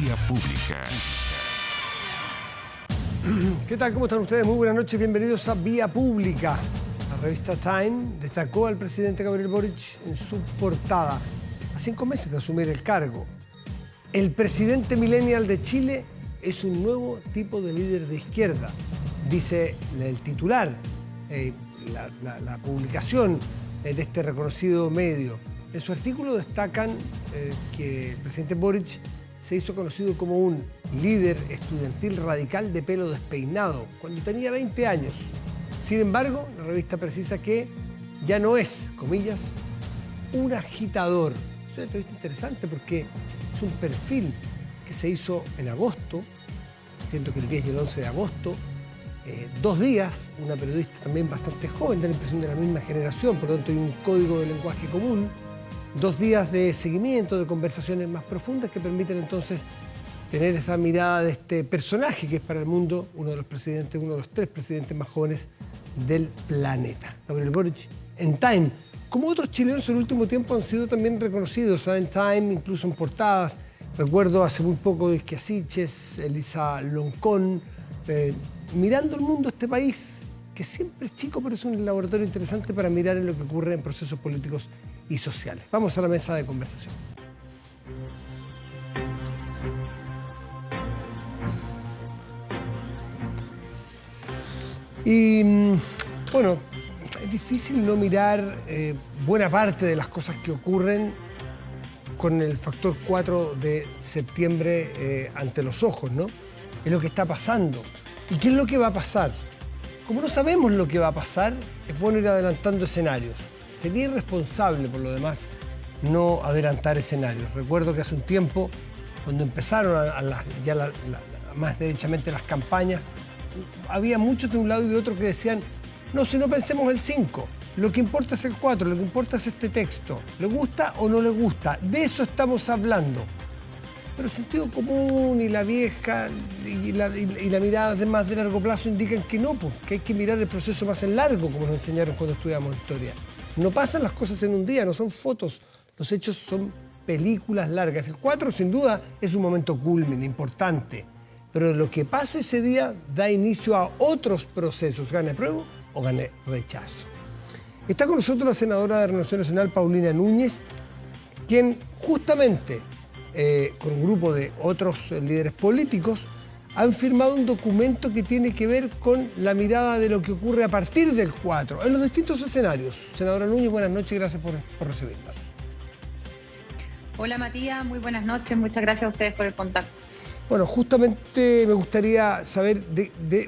Vía Pública. ¿Qué tal? ¿Cómo están ustedes? Muy buenas noches, bienvenidos a Vía Pública. La revista Time destacó al presidente Gabriel Boric en su portada, a 5 meses de asumir el cargo. El presidente millennial de Chile es un nuevo tipo de líder de izquierda, dice el titular, la publicación de este reconocido medio. En su artículo destacan que el presidente Boric se hizo conocido como un líder estudiantil radical de pelo despeinado cuando tenía 20 años. Sin embargo, la revista precisa que ya no es, comillas, un agitador. Es una entrevista interesante porque es un perfil que se hizo en agosto, entiendo que el 10 y el 11 de agosto, 2 días, una periodista también bastante joven, da la impresión de la misma generación, por lo tanto hay un código de lenguaje común, 2 días de seguimiento, de conversaciones más profundas que permiten entonces tener esa mirada de este personaje que es para el mundo uno de los 3 presidentes más jóvenes del planeta. Gabriel Boric en Time, como otros chilenos en el último tiempo han sido también reconocidos, en Time, incluso en portadas. Recuerdo hace muy poco de Asiches, Elisa Loncón, mirando el mundo, este país, que siempre es chico, pero es un laboratorio interesante para mirar en lo que ocurre en procesos políticos y sociales. Vamos a la mesa de conversación. Y bueno, es difícil no mirar buena parte de las cosas que ocurren con el factor 4 de septiembre ante los ojos, ¿no? Es lo que está pasando. ¿Y qué es lo que va a pasar? Como no sabemos lo que va a pasar, es bueno ir adelantando escenarios. Sería irresponsable, por lo demás, no adelantar escenarios. Recuerdo que hace un tiempo, cuando empezaron más derechamente las campañas, había muchos de un lado y de otro que decían, no, si no pensemos el 5, lo que importa es el 4, lo que importa es este texto. ¿Le gusta o no le gusta? De eso estamos hablando. Pero el sentido común y la vieja y la mirada de más de largo plazo indican que no, pues, que hay que mirar el proceso más en largo, como nos enseñaron cuando estudiamos historia. No pasan las cosas en un día, no son fotos, los hechos son películas largas. El 4, sin duda, es un momento culmen, importante, pero lo que pasa ese día da inicio a otros procesos, gane apruebo o gane rechazo. Está con nosotros la senadora de Renovación Nacional, Paulina Núñez, quien justamente, con un grupo de otros líderes políticos, han firmado un documento que tiene que ver con la mirada de lo que ocurre a partir del 4, en los distintos escenarios. Senadora Núñez, buenas noches y gracias por recibirnos. Hola Matías, muy buenas noches, muchas gracias a ustedes por el contacto. Bueno, justamente me gustaría saber,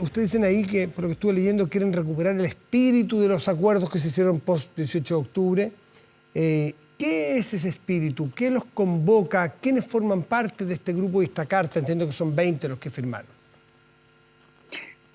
ustedes dicen ahí que, por lo que estuve leyendo, quieren recuperar el espíritu de los acuerdos que se hicieron post-18 de octubre. ¿Qué es ese espíritu? ¿Qué los convoca? ¿Quiénes forman parte de este grupo y esta carta? Entiendo que son 20 los que firmaron.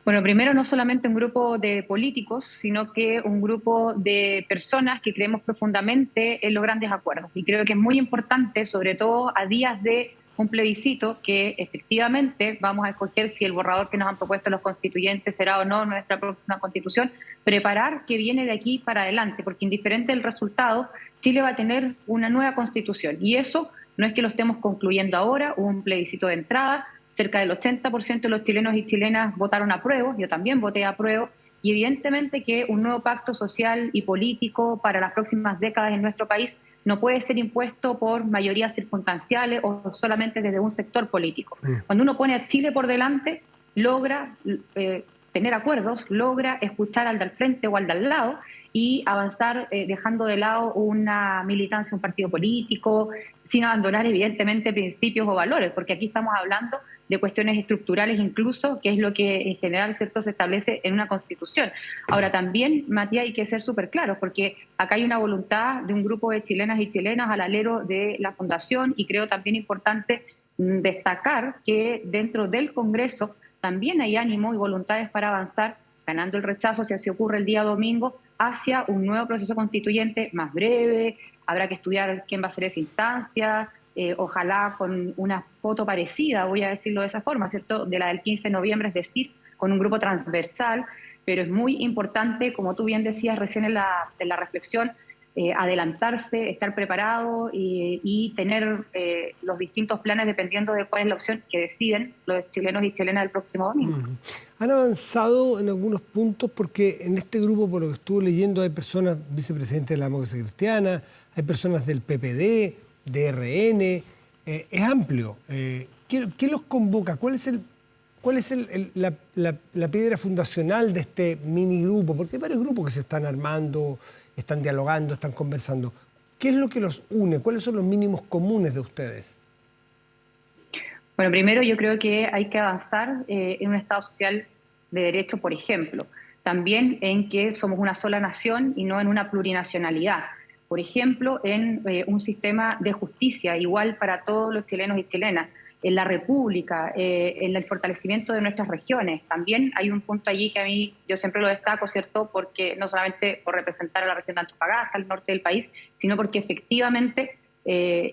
Bueno, primero no solamente un grupo de políticos, sino que un grupo de personas que creemos profundamente en los grandes acuerdos. Y creo que es muy importante, sobre todo a días de un plebiscito, que efectivamente vamos a escoger si el borrador que nos han propuesto los constituyentes será o no nuestra próxima constitución, preparar qué viene de aquí para adelante, porque indiferente del resultado, Chile va a tener una nueva constitución. Y eso no es que lo estemos concluyendo ahora, hubo un plebiscito de entrada, cerca del 80% de los chilenos y chilenas votaron apruebo, yo también voté apruebo, y evidentemente que un nuevo pacto social y político para las próximas décadas en nuestro país no puede ser impuesto por mayorías circunstanciales o solamente desde un sector político. Cuando uno pone a Chile por delante, logra tener acuerdos, logra escuchar al del frente o al del lado y avanzar dejando de lado una militancia, un partido político, sin abandonar evidentemente principios o valores, porque aquí estamos hablando de cuestiones estructurales incluso, que es lo que en general, ¿cierto?, se establece en una constitución. Ahora también, Matías, hay que ser súper claros, porque acá hay una voluntad de un grupo de chilenas y chilenas al alero de la Fundación, y creo también importante destacar que dentro del Congreso también hay ánimo y voluntades para avanzar, ganando el rechazo, si así ocurre el día domingo, hacia un nuevo proceso constituyente más breve. Habrá que estudiar quién va a ser esa instancia, ojalá con una foto parecida, voy a decirlo de esa forma, ¿cierto?, de la del 15 de noviembre, es decir, con un grupo transversal, pero es muy importante, como tú bien decías recién en la reflexión, adelantarse, estar preparado y tener los distintos planes dependiendo de cuál es la opción que deciden los chilenos y chilenas el próximo domingo. Han avanzado en algunos puntos porque en este grupo, por lo que estuve leyendo, hay personas vicepresidentes de la Democracia Cristiana, hay personas del PPD, de RN, es amplio. ¿Qué los convoca? ¿Cuál es la piedra fundacional de este mini grupo? Porque hay varios grupos que se están armando, están dialogando, están conversando. ¿Qué es lo que los une? ¿Cuáles son los mínimos comunes de ustedes? Bueno, primero yo creo que hay que avanzar en un Estado social de derecho, por ejemplo. También en que somos una sola nación y no en una plurinacionalidad. Por ejemplo, en un sistema de justicia igual para todos los chilenos y chilenas. En la República, en el fortalecimiento de nuestras regiones. También hay un punto allí que a mí yo siempre lo destaco, ¿cierto? Porque no solamente por representar a la región de Antofagasta, al norte del país, sino porque efectivamente,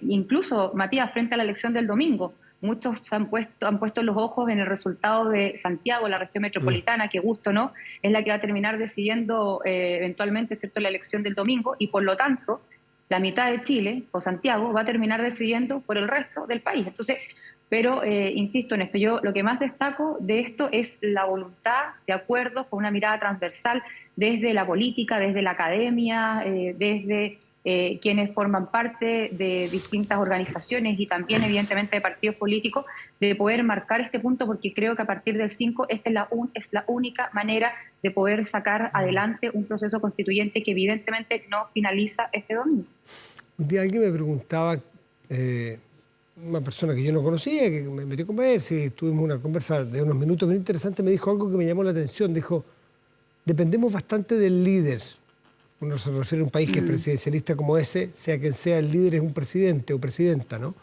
incluso, Matías, frente a la elección del domingo, muchos han puesto los ojos en el resultado de Santiago, la región metropolitana, que gusto o no, es la que va a terminar decidiendo eventualmente, ¿cierto?, la elección del domingo, y por lo tanto, la mitad de Chile, o Santiago, va a terminar decidiendo por el resto del país. Entonces, pero insisto en esto, yo lo que más destaco de esto es la voluntad de acuerdos con una mirada transversal desde la política, desde la academia, desde quienes forman parte de distintas organizaciones y también evidentemente de partidos políticos, de poder marcar este punto, porque creo que a partir del 5 esta es la única manera de poder sacar adelante un proceso constituyente que evidentemente no finaliza este domingo. Un día alguien me preguntaba... una persona que yo no conocía, que me metió a conversar y tuvimos una conversa de unos minutos muy interesante, me dijo algo que me llamó la atención. Dijo, dependemos bastante del líder. Uno se refiere a un país que es presidencialista como ese, sea quien sea el líder, es un presidente o presidenta, ¿no?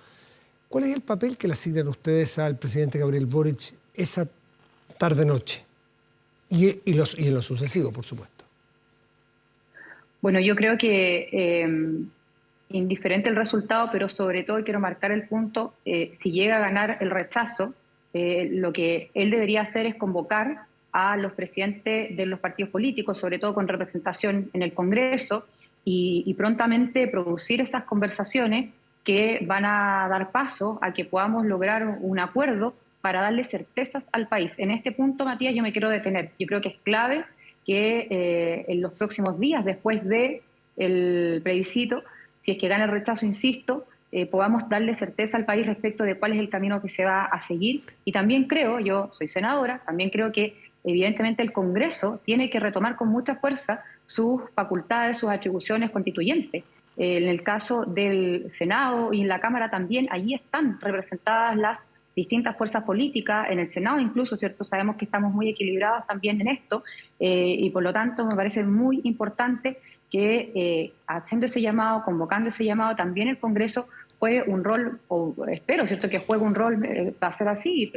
¿Cuál es el papel que le asignan ustedes al presidente Gabriel Boric esa tarde-noche? Y en lo sucesivo, por supuesto. Bueno, yo creo que... indiferente el resultado, pero sobre todo quiero marcar el punto, si llega a ganar el rechazo, lo que él debería hacer es convocar a los presidentes de los partidos políticos, sobre todo con representación en el Congreso, y prontamente producir esas conversaciones que van a dar paso a que podamos lograr un acuerdo para darle certezas al país. En este punto, Matías, yo me quiero detener. Yo creo que es clave que en los próximos días, después del plebiscito, si es que gana el rechazo, insisto, podamos darle certeza al país respecto de cuál es el camino que se va a seguir. Y también creo, yo soy senadora, también creo que evidentemente el Congreso tiene que retomar con mucha fuerza sus facultades, sus atribuciones constituyentes. En el caso del Senado y en la Cámara también, allí están representadas las distintas fuerzas políticas, en el Senado incluso, ¿cierto? Sabemos que estamos muy equilibrados también en esto, y por lo tanto me parece muy importante que haciendo ese llamado, convocando ese llamado, también el Congreso juegue un rol, o espero, ¿cierto?, que juegue un rol, va a ser así,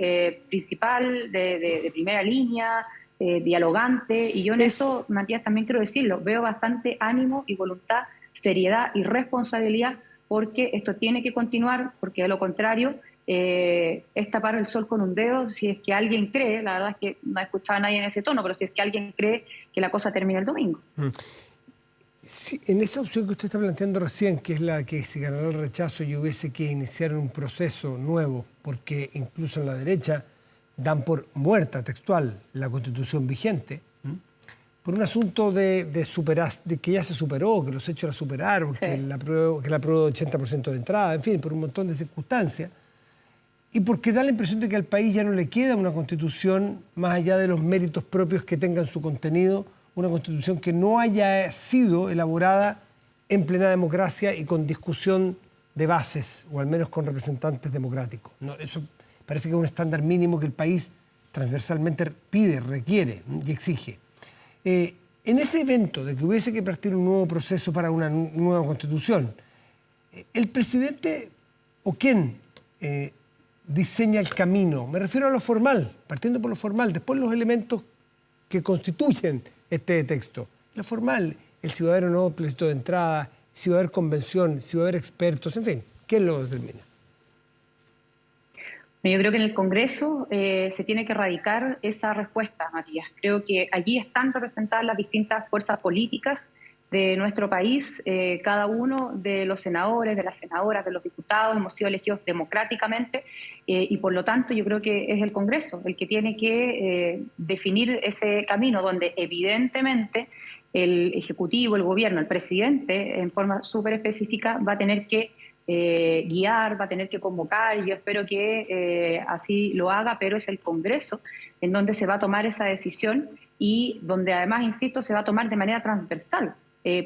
principal, de primera línea, dialogante, y yo en esto, Matías, también quiero decirlo, veo bastante ánimo y voluntad, seriedad y responsabilidad, porque esto tiene que continuar, porque de lo contrario es tapar el sol con un dedo. Si es que alguien cree, la verdad es que no he escuchado a nadie en ese tono, pero si es que alguien cree que la cosa termina el domingo. Sí, en esa opción que usted está planteando recién, que es la que si ganara el rechazo y hubiese que iniciar un proceso nuevo, porque incluso en la derecha dan por muerta textual la Constitución vigente, por un asunto de superar, de que ya se superó, que los hechos la superaron, que la aprobó 80% de entrada, en fin, por un montón de circunstancias, y porque da la impresión de que al país ya no le queda una Constitución más allá de los méritos propios que tenga en su contenido, una Constitución que no haya sido elaborada en plena democracia y con discusión de bases, o al menos con representantes democráticos. No, eso parece que es un estándar mínimo que el país transversalmente pide, requiere y exige. En ese evento de que hubiese que partir un nuevo proceso para una nueva Constitución, ¿el presidente o quién diseña el camino? Me refiero a lo formal, partiendo por lo formal, después los elementos que constituyen este texto. Lo formal, el si va a haber o no plebiscito de entrada, si va a haber convención, si va a haber expertos, en fin, ¿quién lo determina? Yo creo que en el Congreso se tiene que radicar esa respuesta, Matías. Creo que allí están representadas las distintas fuerzas políticas de nuestro país, cada uno de los senadores, de las senadoras, de los diputados, hemos sido elegidos democráticamente y por lo tanto yo creo que es el Congreso el que tiene que definir ese camino donde evidentemente el Ejecutivo, el Gobierno, el Presidente, en forma súper específica, va a tener que guiar, va a tener que convocar. Yo espero que así lo haga, pero es el Congreso en donde se va a tomar esa decisión y donde además, insisto, se va a tomar de manera transversal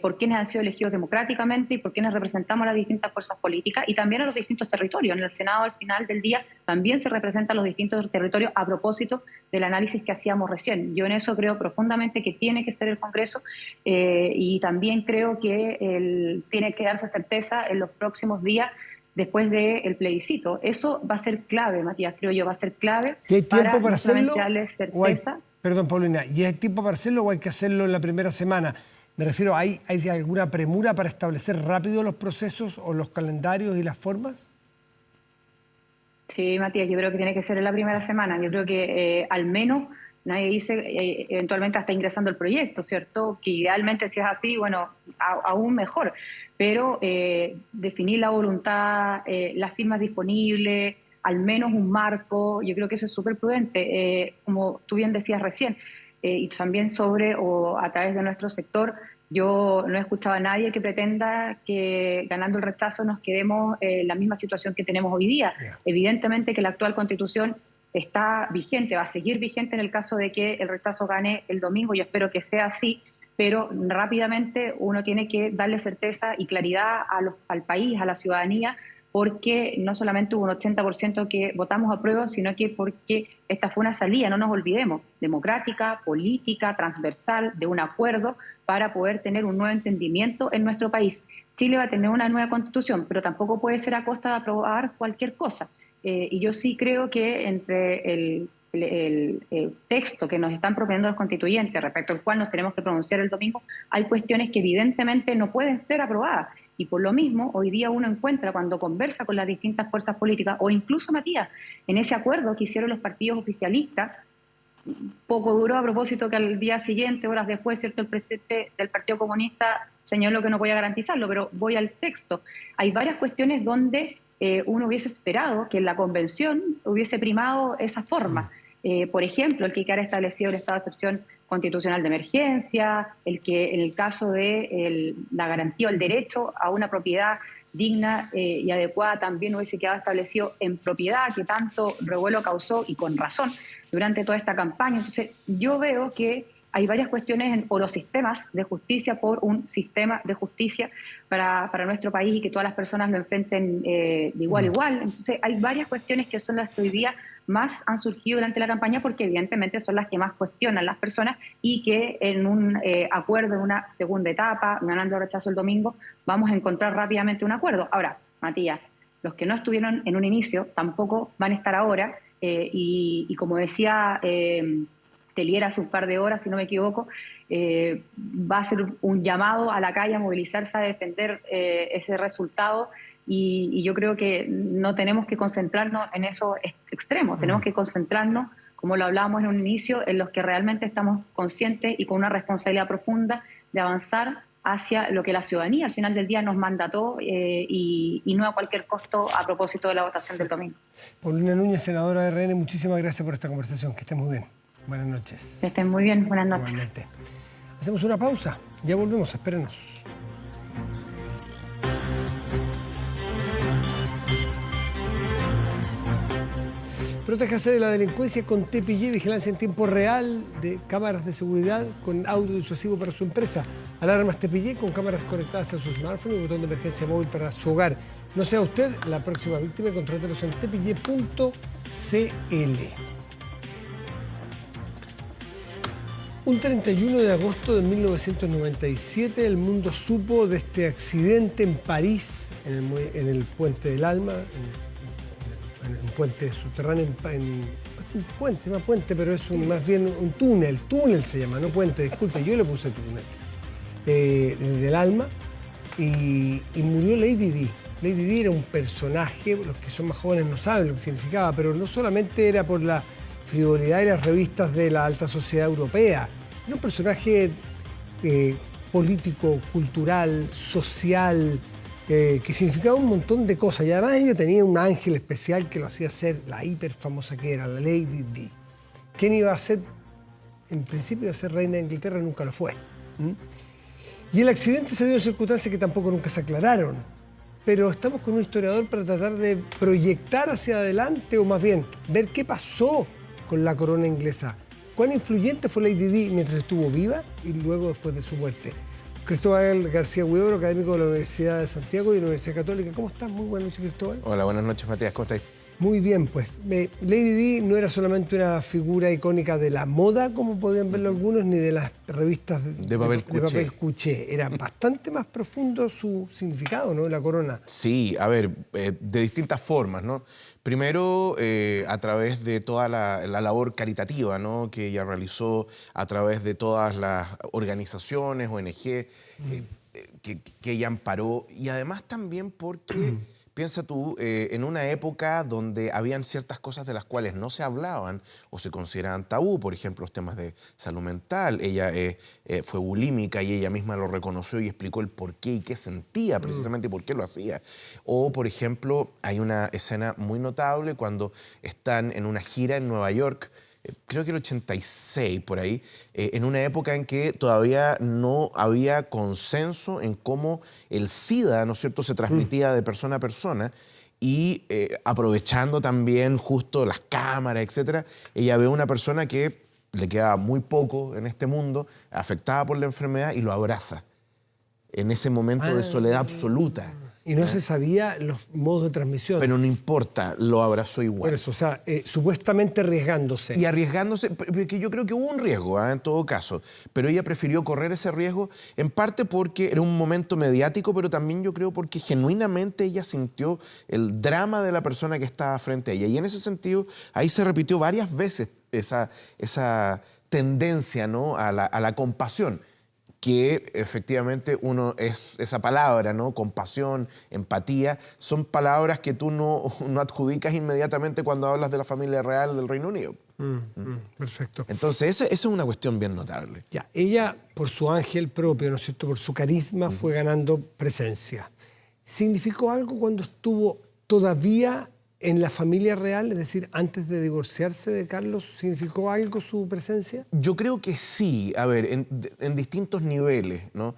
por quienes han sido elegidos democráticamente y por quienes representamos a las distintas fuerzas políticas y también a los distintos territorios. En el Senado, al final del día, también se representan los distintos territorios a propósito del análisis que hacíamos recién. Yo en eso creo profundamente que tiene que ser el Congreso y también creo que tiene que darse certeza en los próximos días después del plebiscito. Eso va a ser clave, Matías, creo yo, va a ser clave. ¿Y hay tiempo para hacerlo? Darles certeza. Perdón, Paulina, ¿y hay tiempo para hacerlo o hay que hacerlo en la primera semana? Me refiero, ¿hay alguna premura para establecer rápido los procesos o los calendarios y las formas? Sí, Matías, yo creo que tiene que ser en la primera semana. Yo creo que al menos, nadie dice, eventualmente hasta ingresando el proyecto, ¿cierto? Que idealmente si es así, bueno, aún mejor. Pero definir la voluntad, las firmas disponibles, al menos un marco, yo creo que eso es súper prudente. Como tú bien decías recién, y también o a través de nuestro sector, yo no he escuchado a nadie que pretenda que ganando el rechazo nos quedemos en la misma situación que tenemos hoy día. Yeah. Evidentemente que la actual Constitución está vigente, va a seguir vigente en el caso de que el rechazo gane el domingo, yo espero que sea así, pero rápidamente uno tiene que darle certeza y claridad al país, a la ciudadanía, porque no solamente hubo un 80% que votamos a prueba, sino que porque esta fue una salida, no nos olvidemos, democrática, política, transversal, de un acuerdo para poder tener un nuevo entendimiento en nuestro país. Chile va a tener una nueva constitución, pero tampoco puede ser a costa de aprobar cualquier cosa. Y yo sí creo que entre el texto que nos están proponiendo los constituyentes, respecto al cual nos tenemos que pronunciar el domingo, hay cuestiones que evidentemente no pueden ser aprobadas. Y por lo mismo, hoy día uno encuentra cuando conversa con las distintas fuerzas políticas, o incluso, Matías, en ese acuerdo que hicieron los partidos oficialistas, poco duró a propósito que al día siguiente, horas después, ¿cierto?, el presidente del Partido Comunista señaló que no podía garantizarlo, pero voy al texto. Hay varias cuestiones donde uno hubiese esperado que en la convención hubiese primado esa forma. Por ejemplo, el que quedara establecido el estado de excepción constitucional de emergencia, el que en el caso de la garantía o el derecho a una propiedad digna y adecuada también hubiese quedado establecido en propiedad, que tanto revuelo causó y con razón durante toda esta campaña. Entonces yo veo que hay varias cuestiones o los sistemas de justicia por un sistema de justicia para nuestro país y que todas las personas lo enfrenten de igual a igual. Entonces hay varias cuestiones que son las que hoy día más han surgido durante la campaña porque evidentemente son las que más cuestionan las personas y que en un acuerdo, en una segunda etapa, ganando el rechazo el domingo, vamos a encontrar rápidamente un acuerdo. Ahora, Matías, los que no estuvieron en un inicio tampoco van a estar ahora y como decía Telier hace un par de horas, si no me equivoco, va a ser un llamado a la calle a movilizarse a defender ese resultado. Y yo creo que no tenemos que concentrarnos en esos extremos, tenemos que concentrarnos, como lo hablábamos en un inicio, en los que realmente estamos conscientes y con una responsabilidad profunda de avanzar hacia lo que la ciudadanía al final del día nos mandató y no a cualquier costo a propósito de la votación del domingo. Paulina Núñez, senadora de RN, muchísimas gracias por esta conversación, que estén muy bien. Buenas noches. Que estén muy bien, buenas noches. Igualmente. Hacemos una pausa, ya volvemos, espérenos. Protéjase de la delincuencia con TPG, vigilancia en tiempo real de cámaras de seguridad con audio disuasivo para su empresa. Alarmas TPG con cámaras conectadas a su smartphone y botón de emergencia móvil para su hogar. No sea usted la próxima víctima, contrátelos en tpg.cl. Un 31 de agosto de 1997 el mundo supo de este accidente en París, en el Puente del Alma, en un puente subterráneo, un puente, se llama puente, pero es más bien un túnel se llama, no puente, disculpe, yo le puse túnel, del Alma, y murió Lady Di. Lady Di era un personaje, los que son más jóvenes no saben lo que significaba, pero no solamente era por la frivolidad y las revistas de la alta sociedad europea, era un personaje político, cultural, social, que significaba un montón de cosas. Y además ella tenía un ángel especial que lo hacía ser la hiper famosa que era, la Lady Di. ¿Quién iba a ser? En principio iba a ser reina de Inglaterra, nunca lo fue. Y el accidente se dio en circunstancias que tampoco nunca se aclararon. Pero estamos con un historiador para tratar de proyectar hacia adelante, o más bien, ver qué pasó con la corona inglesa. ¿Cuán influyente fue Lady Di mientras estuvo viva y luego después de su muerte? Cristóbal García Huidobro, académico de la Universidad de Santiago y de la Universidad Católica. ¿Cómo estás? Muy buenas noches, Cristóbal. Hola, buenas noches, Matías. ¿Cómo estáis? Muy bien, pues. Lady Di no era solamente una figura icónica de la moda, como podían verlo algunos, ni de las revistas de papel cuché. Era bastante más profundo su significado, ¿no?, de la corona. Sí, a ver, de distintas formas, ¿no? Primero, a través de toda la labor caritativa, ¿no?, que ella realizó, a través de todas las organizaciones, ONG, que ella amparó, y además también porque... Piensa tú, en una época donde habían ciertas cosas de las cuales no se hablaban o se consideraban tabú, por ejemplo, los temas de salud mental. Ella fue bulímica y ella misma lo reconoció y explicó el por qué y qué sentía precisamente y por qué lo hacía. O, por ejemplo, hay una escena muy notable cuando están en una gira en Nueva York, creo que el 86, por ahí, en una época en que todavía no había consenso en cómo el SIDA, ¿no es cierto?, se transmitía de persona a persona, y aprovechando también justo las cámaras, etcétera, ella ve a una persona que le queda muy poco en este mundo, afectada por la enfermedad, y lo abraza en ese momento de soledad absoluta. Y no se sabía los modos de transmisión. Pero no importa, lo abrazó igual. Por eso, o sea, supuestamente arriesgándose. Y arriesgándose, porque yo creo que hubo un riesgo, en todo caso, pero ella prefirió correr ese riesgo, en parte porque era un momento mediático, pero también yo creo porque genuinamente ella sintió el drama de la persona que estaba frente a ella. Y en ese sentido, ahí se repitió varias veces esa tendencia, ¿no?, a la compasión, que efectivamente esa palabra, ¿no?, compasión, empatía, son palabras que tú no adjudicas inmediatamente cuando hablas de la familia real del Reino Unido. Perfecto. Entonces, esa es una cuestión bien notable. Ya, ella, por su ángel propio, ¿no es cierto?, por su carisma, fue ganando presencia. ¿Significó algo cuando estuvo todavía en la familia real, es decir, antes de divorciarse de Carlos? ¿Significó algo su presencia? Yo creo que sí, a ver, en distintos niveles, ¿no?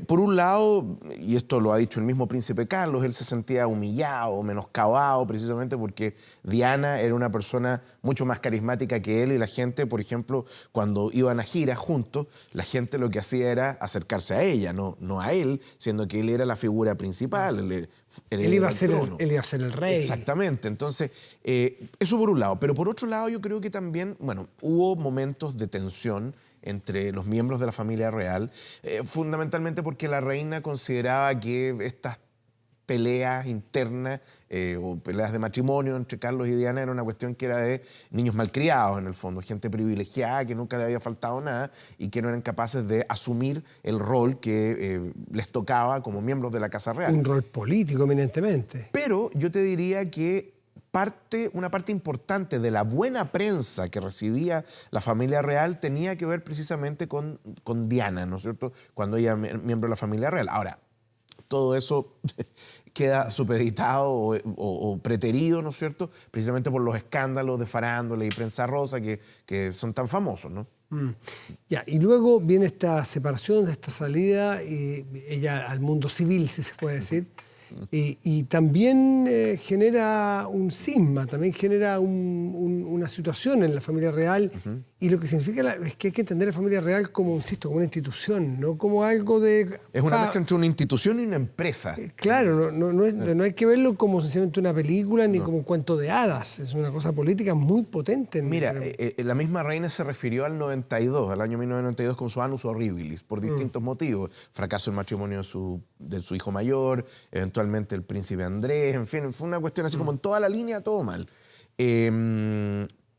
Por un lado, y esto lo ha dicho el mismo príncipe Carlos, él se sentía humillado, menoscabado, precisamente porque Diana era una persona mucho más carismática que él, y la gente, por ejemplo, cuando iban a giras juntos, la gente lo que hacía era acercarse a ella, no a él, siendo que él era la figura principal. Él iba a ser el rey. Exactamente. Entonces, eso por un lado. Pero por otro lado, yo creo que también, bueno, hubo momentos de tensión entre los miembros de la familia real, fundamentalmente porque la reina consideraba que estas peleas internas o peleas de matrimonio entre Carlos y Diana era una cuestión que era de niños malcriados, en el fondo, gente privilegiada que nunca le había faltado nada y que no eran capaces de asumir el rol que les tocaba como miembros de la Casa Real. Un rol político, eminentemente. Pero yo te diría que una parte importante de la buena prensa que recibía la familia real tenía que ver precisamente con Diana, ¿no es cierto?, cuando ella era miembro de la familia real. Ahora, todo eso queda supeditado o preterido, ¿no es cierto?, precisamente por los escándalos de farándula y prensa rosa que son tan famosos, ¿no? Ya, y luego viene esta separación, esta salida, y ella al mundo civil, si se puede decir. Y también genera un cisma, también genera una situación en la familia real. Y lo que significa es que hay que entender la familia real como, insisto, como una institución, no como algo de... Es una mezcla entre una institución y una empresa. Claro, no hay que verlo como sencillamente una película ni como un cuento de hadas. Es una cosa política muy potente. Mira, la misma reina se refirió al 92, al año 1992, como su annus horribilis, por distintos motivos. Fracaso del matrimonio de su hijo mayor, eventualmente el príncipe Andrés, en fin, fue una cuestión así como en toda la línea, todo mal.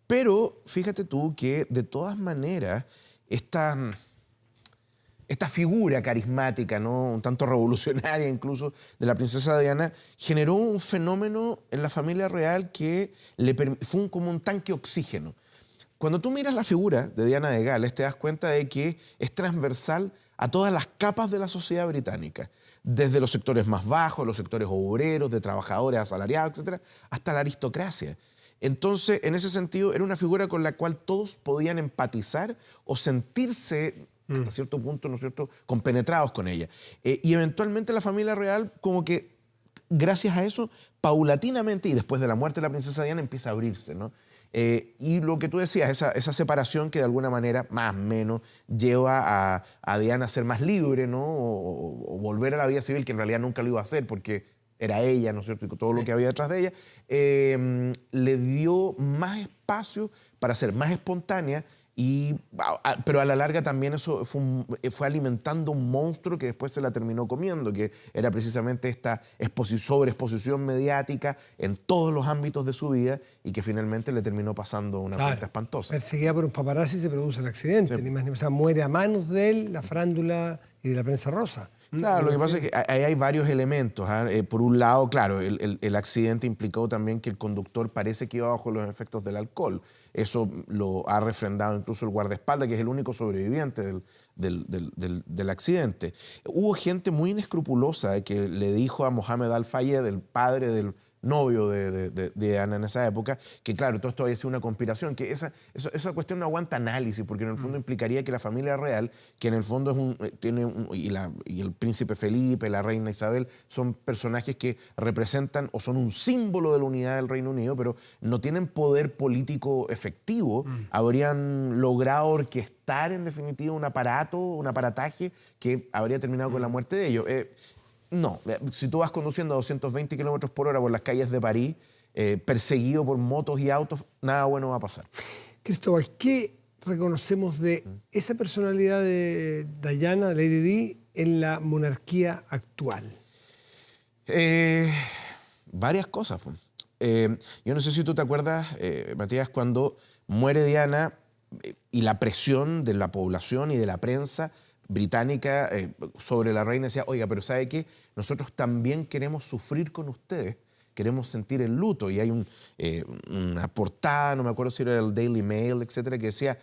Pero fíjate tú que de todas maneras esta figura carismática, ¿no?, un tanto revolucionaria incluso, de la princesa Diana, generó un fenómeno en la familia real que fue como un tanque de oxígeno. cuando tú miras la figura de Diana de Gales, te das cuenta de que es transversal a todas las capas de la sociedad británica, desde los sectores más bajos, los sectores obreros, de trabajadores asalariados, etcétera, hasta la aristocracia. Entonces, en ese sentido, era una figura con la cual todos podían empatizar o sentirse, hasta cierto punto, ¿no es cierto?, compenetrados con ella. Y eventualmente la familia real, como que, gracias a eso, paulatinamente, y después de la muerte de la princesa Diana, empieza a abrirse, ¿no? Y lo que tú decías, esa separación que de alguna manera, más o menos, lleva a Diana a ser más libre, ¿no? O volver a la vida civil, que en realidad nunca lo iba a hacer porque era ella, ¿no es cierto? Y todo lo que había detrás de ella, le dio más espacio para ser más espontánea. Pero a la larga también eso fue alimentando un monstruo que después se la terminó comiendo, que era precisamente esta sobreexposición mediática en todos los ámbitos de su vida y que finalmente le terminó pasando una cuenta espantosa. Perseguida por un paparazzi se produce el accidente, ni más ni menos. O sea, muere a manos de él la farándula y de la prensa rosa. Claro, lo que pasa es que ahí hay varios elementos. Por un lado, claro, el accidente implicó también que el conductor parece que iba bajo los efectos del alcohol. Eso lo ha refrendado incluso el guardaespaldas, que es el único sobreviviente del accidente. Hubo gente muy inescrupulosa que le dijo a Mohammed Al-Fayed, el padre del novio de Ana en esa época, que claro, todo esto había sido una conspiración, que esa cuestión no aguanta análisis, porque en el fondo implicaría que la familia real, que en el fondo y el príncipe Felipe, la reina Isabel, son personajes que representan o son un símbolo de la unidad del Reino Unido, pero no tienen poder político efectivo, habrían logrado orquestar en definitiva un aparataje que habría terminado con la muerte de ellos. No, si tú vas conduciendo a 220 kilómetros por hora por las calles de París, perseguido por motos y autos, nada bueno va a pasar. Cristóbal, ¿qué reconocemos de esa personalidad de Diana, Lady Di, en la monarquía actual? Varias cosas. Yo no sé si tú te acuerdas, Matías, cuando muere Diana y la presión de la población y de la prensa británica sobre la reina decía, oiga, pero ¿sabe qué? Nosotros también queremos sufrir con ustedes, queremos sentir el luto. Y hay una portada, no me acuerdo si era el Daily Mail, etcétera, que decía,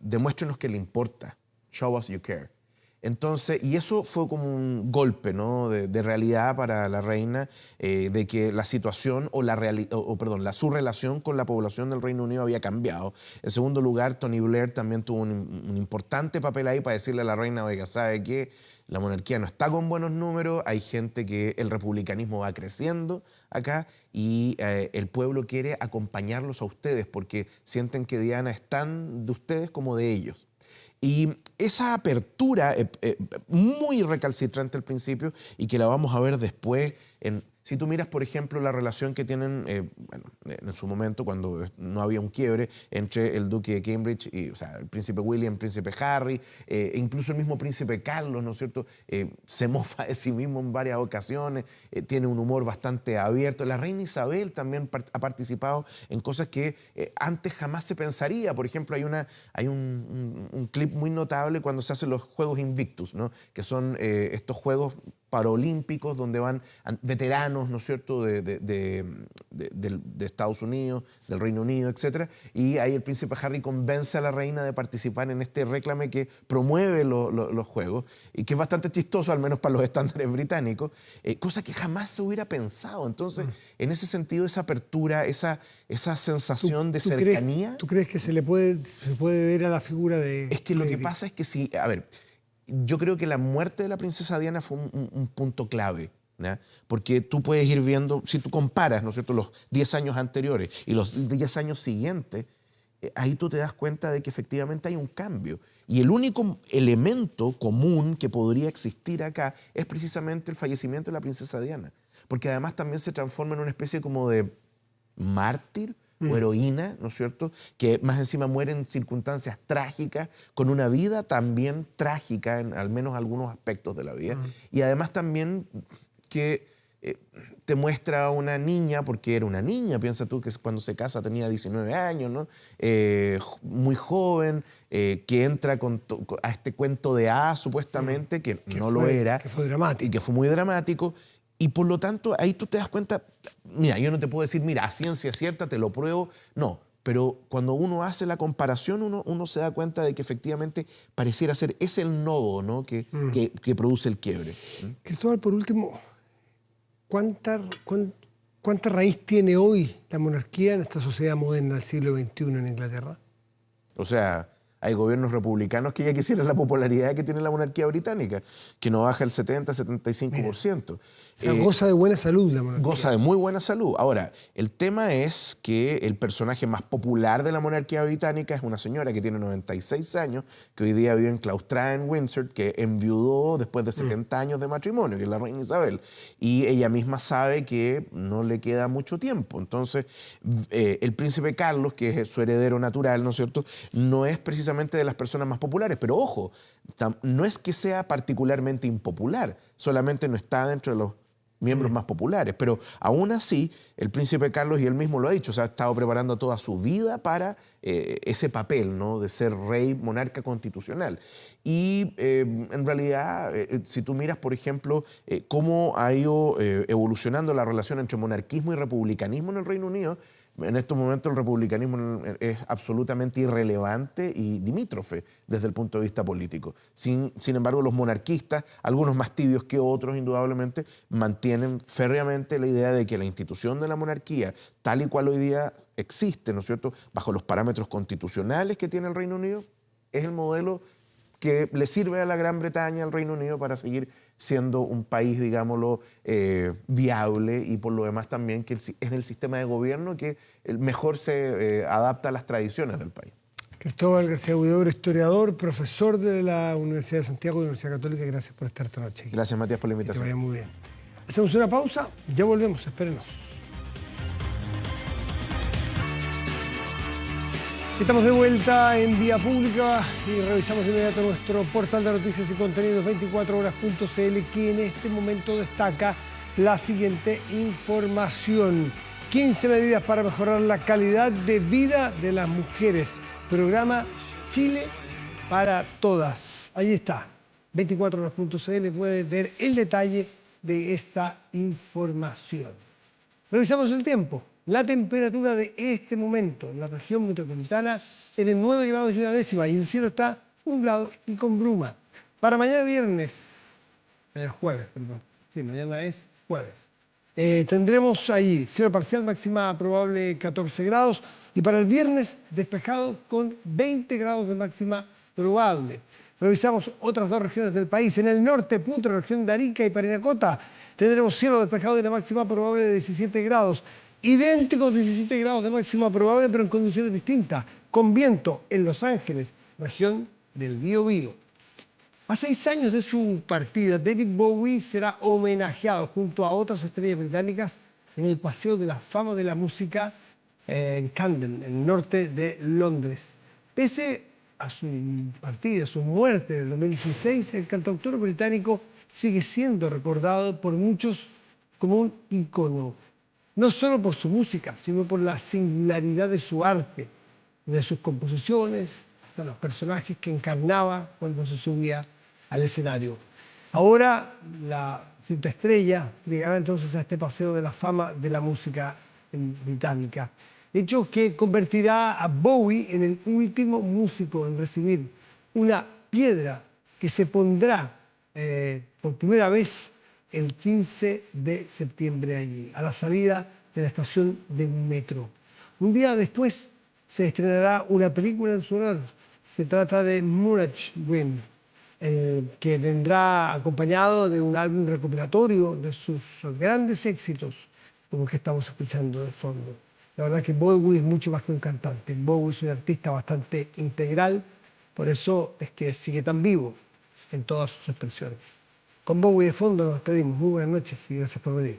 demuéstrenos que le importa, show us you care. Entonces, y eso fue como un golpe, ¿no?, de realidad para la reina, de que la situación su relación con la población del Reino Unido había cambiado. En segundo lugar, Tony Blair también tuvo un importante papel ahí para decirle a la reina, oiga, ¿sabe qué? La monarquía no está con buenos números, hay gente que el republicanismo va creciendo acá y el pueblo quiere acompañarlos a ustedes porque sienten que Diana es tan de ustedes como de ellos. Y esa apertura muy recalcitrante al principio y que la vamos a ver después, si tú miras, por ejemplo, la relación que tienen, en su momento, cuando no había un quiebre entre el duque de Cambridge, o sea, el príncipe William, el príncipe Harry, e incluso el mismo príncipe Carlos, ¿no es cierto? Se mofa de sí mismo en varias ocasiones, tiene un humor bastante abierto. La reina Isabel también ha participado en cosas que antes jamás se pensaría. Por ejemplo, hay un clip muy notable cuando se hacen los Juegos Invictus, ¿no?, que son estos juegos paralímpicos donde van veteranos, ¿no es cierto?, de Estados Unidos, del Reino Unido, etc. Y ahí el príncipe Harry convence a la reina de participar en este réclame que promueve los Juegos y que es bastante chistoso, al menos para los estándares británicos, cosa que jamás se hubiera pensado. Entonces, en ese sentido, esa apertura, esa sensación de cercanía... ¿Tú crees que se puede ver a la figura de...? Es que lo que pasa es que sí, a ver... Yo creo que la muerte de la princesa Diana fue un punto clave, ¿ya? Porque tú puedes ir viendo, si tú comparas, ¿no es cierto?, los 10 años anteriores y los 10 años siguientes, ahí tú te das cuenta de que efectivamente hay un cambio. Y el único elemento común que podría existir acá es precisamente el fallecimiento de la princesa Diana. Porque además también se transforma en una especie como de mártir, o heroína, ¿no es cierto?, que más encima muere en circunstancias trágicas, con una vida también trágica en al menos algunos aspectos de la vida. Y además también que te muestra a una niña, porque era una niña, piensa tú que cuando se casa tenía 19 años, ¿no? Muy joven, que entra a este cuento de hadas supuestamente, que no lo era. Que fue dramático. Y que fue muy dramático. Y por lo tanto, ahí tú te das cuenta, mira, yo no te puedo decir, mira, a ciencia cierta te lo pruebo. No, pero cuando uno hace la comparación, uno se da cuenta de que efectivamente pareciera ser ese el nodo, ¿no? que produce el quiebre. Cristóbal, por último, ¿cuánta raíz tiene hoy la monarquía en esta sociedad moderna del siglo XXI en Inglaterra? O sea, hay gobiernos republicanos que ya quisieran la popularidad que tiene la monarquía británica, que no baja el 70-75%. O sea, goza de buena salud la monarquía. Goza de muy buena salud. Ahora, el tema es que el personaje más popular de la monarquía británica es una señora que tiene 96 años, que hoy día vive enclaustrada en Windsor, que enviudó después de 70 años de matrimonio, que es la reina Isabel. Y ella misma sabe que no le queda mucho tiempo. Entonces, el príncipe Carlos, que es su heredero natural, ¿no es cierto?, no es precisamente de las personas más populares. Pero ojo, no es que sea particularmente impopular, solamente no está dentro de los miembros más populares, pero aún así el príncipe Carlos, y él mismo lo ha dicho, o sea, ha estado preparando toda su vida para ese papel, ¿no?, de ser rey, monarca constitucional. Y en realidad, si tú miras, por ejemplo, cómo ha ido evolucionando la relación entre monarquismo y republicanismo en el Reino Unido, en estos momentos el republicanismo es absolutamente irrelevante y limítrofe desde el punto de vista político. Sin embargo, los monarquistas, algunos más tibios que otros indudablemente, mantienen férreamente la idea de que la institución de la monarquía, tal y cual hoy día existe, ¿no es cierto?, bajo los parámetros constitucionales que tiene el Reino Unido, es el modelo que le sirve a la Gran Bretaña, al Reino Unido, para seguir siendo un país, digámoslo, viable, y por lo demás también que es el sistema de gobierno que mejor se adapta a las tradiciones del país. Cristóbal García Huidobro, historiador, profesor de la Universidad de Santiago y Universidad Católica, gracias por estar esta noche aquí. Gracias, Matías, por la invitación. Que te vaya muy bien. Hacemos una pausa, ya volvemos, espérenos. Estamos de vuelta en Vía Pública y revisamos de inmediato nuestro portal de noticias y contenidos 24horas.cl, que en este momento destaca la siguiente información. 15 medidas para mejorar la calidad de vida de las mujeres. Programa Chile para Todas. Ahí está. 24horas.cl, puede ver el detalle de esta información. Revisamos el tiempo. La temperatura de este momento en la región metropolitana es de 9 grados y una décima, y el cielo está nublado y con bruma. Para mañana jueves, perdón. Sí, mañana es jueves. Tendremos ahí cielo parcial, máxima probable 14 grados, y para el viernes despejado con 20 grados de máxima probable. Revisamos otras dos regiones del país. En el norte, Putre, región de Arica y Parinacota, tendremos cielo despejado y la máxima probable de 17 grados. Idénticos 17 grados de máxima probable, pero en condiciones distintas, con viento en Los Ángeles, región del Biobío. A 6 años de su partida, David Bowie será homenajeado junto a otras estrellas británicas en el Paseo de la Fama de la Música en Camden, en el norte de Londres. Pese a su partida, su muerte del 2016, el cantautor británico sigue siendo recordado por muchos como un ícono. No solo por su música, sino por la singularidad de su arte, de sus composiciones, de los personajes que encarnaba cuando se subía al escenario. Ahora la cinta estrella llegará entonces a este Paseo de la Fama de la Música británica. Hecho que convertirá a Bowie en el último músico en recibir una piedra que se pondrá por primera vez el 15 de septiembre allí, a la salida de la estación de metro. Un día después se estrenará una película en su honor. Se trata de Moonage Dream, que vendrá acompañado de un álbum recopilatorio de sus grandes éxitos, como el que estamos escuchando de fondo. La verdad que Bowie es mucho más que un cantante. Bowie es un artista bastante integral, por eso es que sigue tan vivo en todas sus expresiones. Con Bowie de fondo nos despedimos. Muy buenas noches y gracias por venir.